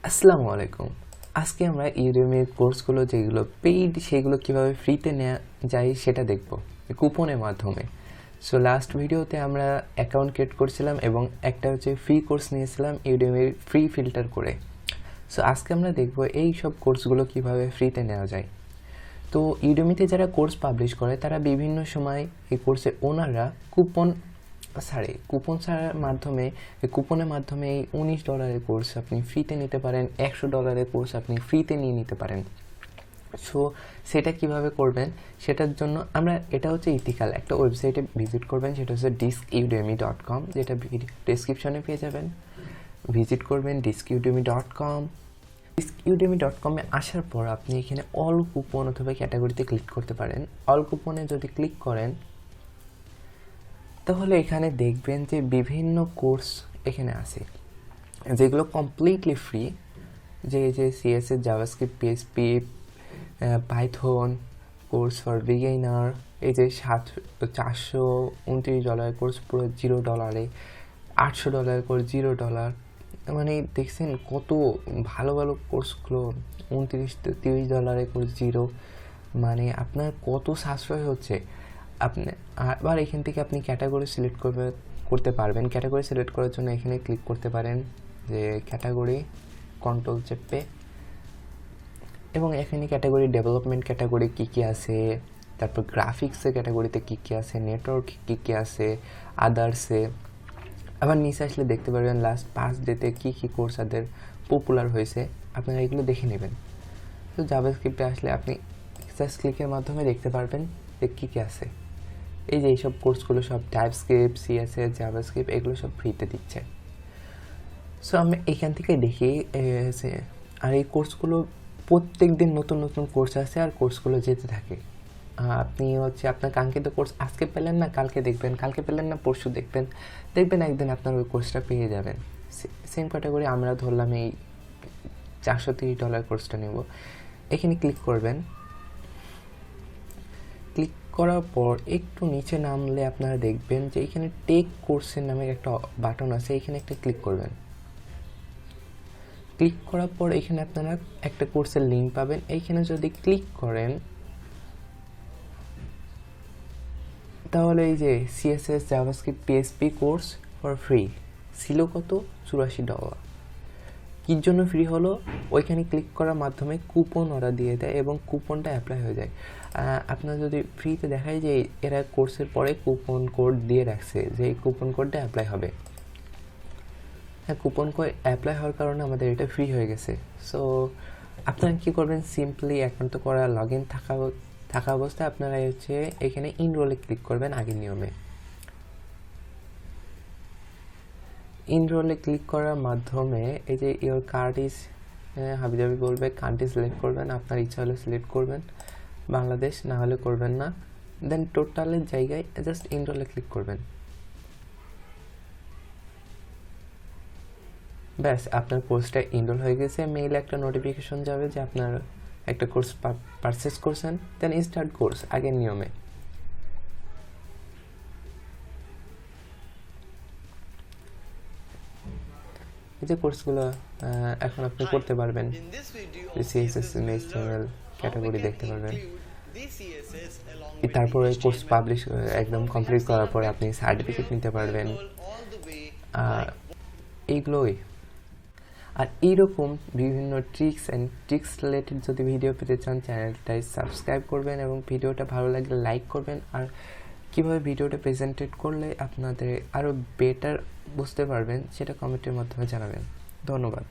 আসসালামু আলাইকুম। আজকে আমরা ইউডেমির কোর্সগুলো যেগুলো পেইড সেগুলো কিভাবে ফ্রিতে নেওয়া যায় সেটা দেখব কুপনের মাধ্যমে। সো লাস্ট ভিডিওতে আমরা অ্যাকাউন্ট ক্রিয়েট করছিলাম এবং একটা হচ্ছে ফ্রি কোর্স নিয়েছিলাম ইউডেমির ফ্রি ফিল্টার করে। সো আজকে আমরা দেখব এই সব কোর্সগুলো কিভাবে ফ্রিতে নেওয়া যায়। তো ইউডেমিতে যারা কোর্স পাবলিশ করে তারা বিভিন্ন সময় এই কোর্সের ওনাররা কুপন ছাড়ার মাধ্যমে কুপনের মাধ্যমে এই $19 কোর্স আপনি ফ্রিতে নিতে পারেন, $100 কোর্স আপনি ফ্রিতে নিয়ে নিতে পারেন। সো সেটা কিভাবে করবেন সেটার জন্য আমরা এটা হচ্ছে ইথিক্যাল একটা ওয়েবসাইটে ভিজিট করবেন, সেটা হচ্ছে diskudemy.com, যেটা ডেসক্রিপশনে পেয়ে যাবেন। ভিজিট করবেন diskudemy.com। diskudemy.com-এ আসার পর আপনি এখানে অল কুপন অথবা ক্যাটাগরিতে ক্লিক করতে পারেন। অল কুপনে যদি ক্লিক করেন তাহলে এখানে দেখবেন যে বিভিন্ন কোর্স এখানে আছে যেগুলো কমপ্লিটলি ফ্রি, যে CSS, JavaScript, PHP, Python course for beginner, এই যে $429 কোর্স পুরো $0, $800 কোর্স $0। মানে দেখছেন কত ভালো ভালো কোর্সগুলো, $29-30 কোর্স 0। মানে আপনার কত সাশ্রয় হচ্ছে। আপনি আবার এখান থেকে আপনি ক্যাটাগরি সিলেক্ট করতে পারবেন। ক্যাটাগরি সিলেক্ট করার জন্য এখানে ক্লিক করতে পারেন যে ক্যাটাগরি, কন্ট্রোল চেপে, এবং এখানে ক্যাটাগরি ডেভেলপমেন্ট ক্যাটাগরি কী আছে, তারপর গ্রাফিক্সের ক্যাটাগরিতে কী আছে, নেটওয়ার্ক কী আছে, আদার্সে। আবার নিচে আসলে দেখতে পারবেন লাস্ট 5 ডেতে কী কোর্স তাদের পপুলার হয়েছে, আপনারা এগুলো দেখে নেবেন। তো জাভাস্ক্রিপ্টে আসলে আপনি জাস্ট ক্লিকের মাধ্যমে দেখতে পারবেন যে কী আছে। এই যে এইসব কোর্সগুলো সব টাইপস্ক্রিপ্ট, সিএসএস, জাভাস্ক্রিপ্ট এগুলো সব ফ্রিতে দিচ্ছে। সো আমি এখান থেকে দেখি আর এই কোর্সগুলো প্রত্যেক দিন নতুন নতুন কোর্স আসে আর কোর্সগুলো যেতে থাকে। আপনি হচ্ছে আপনার কাঙ্ক্ষিত কোর্স আজকে পেলেন না কালকে দেখবেন, কালকে পেলেন না পরশু দেখবেন একদিন আপনার ওই কোর্সটা পেয়ে যাবেন। সেম ক্যাটাগরি আমরা ধরলাম এই $430 কোর্সটা নেব। এখানে ক্লিক করবেন। ক্লিক করার পর একটু নিচে নামলে আপনারা দেখবেন যে এখানে টেক কোর্সের নামে একটা বাটন আছে, এখানে একটা ক্লিক করবেন। ক্লিক করার পর এখানে আপনারা একটা কোর্সের লিঙ্ক পাবেন। এইখানে যদি ক্লিক করেন তাহলে এই যে CSS, JavaScript, PHP course for free ছিল কত, $84। কির জন্য ফ্রি হলো, ওইখানে ক্লিক করার মাধ্যমে কুপন ওরা দিয়ে দেয় এবং কুপনটা অ্যাপ্লাই হয়ে যায়। আপনার যদি ফ্রিতে দেখায় যে এরা কোর্সের পরে কুপন কোড দিয়ে রাখছে যে এই কুপন কোডটা অ্যাপ্লাই হবে। হ্যাঁ, কুপন কোড অ্যাপ্লাই হওয়ার কারণে আমাদের এটা ফ্রি হয়ে গেছে। সো আপনারা কী করবেন, সিম্পলি অ্যাকাউন্ট করা লগ ইন থাকা অবস্থায় আপনারা হচ্ছে এখানে ইনরোলে ক্লিক করবেন আগের নিয়মে। ইনরোলে ক্লিক করার মাধ্যমে এই যে ইওর কার্ড ইজ হাবিজাবি বলবে, কান্ট্রি সিলেক্ট করবেন, আপনার ইচ্ছা হলে সিলেক্ট করবেন, বাংলাদেশ না হলে করবেন না। দেন টোটালের জায়গায় জাস্ট ইনরোলে ক্লিক করবেন। ব্যাস আপনার কোর্সটা ইনরোল হয়ে গেছে। মেইলে একটা নোটিফিকেশন যাবে যে আপনার একটা কোর্স পারচেস করছেন। দেন স্টার্ট কোর্স আগের নিয়মে। এই যে কোর্সগুলো এখন আপনি করতে পারবেন। সিএসএস, ইমেজ, চ্যানেল, ক্যাটাগরি দেখতে পারবেন। তারপরে কোর্স পাবলিশ একদম কমপ্লিট করার পরে আপনি সার্টিফিকেট নিতে পারবেন। এইগুলোই। আর এইরকম বিভিন্ন ট্রিক্স রিলেটেড যদি ভিডিও পেতে চান চ্যানেলটাই সাবস্ক্রাইব করবেন এবং ভিডিওটা ভালো লাগলে লাইক করবেন। আর কীভাবে ভিডিওটা প্রেজেন্টেড করলে আপনাদের আরও বেটার বুঝতে পারবেন সেটা কমেন্টের মাধ্যমে জানাবেন। ধন্যবাদ।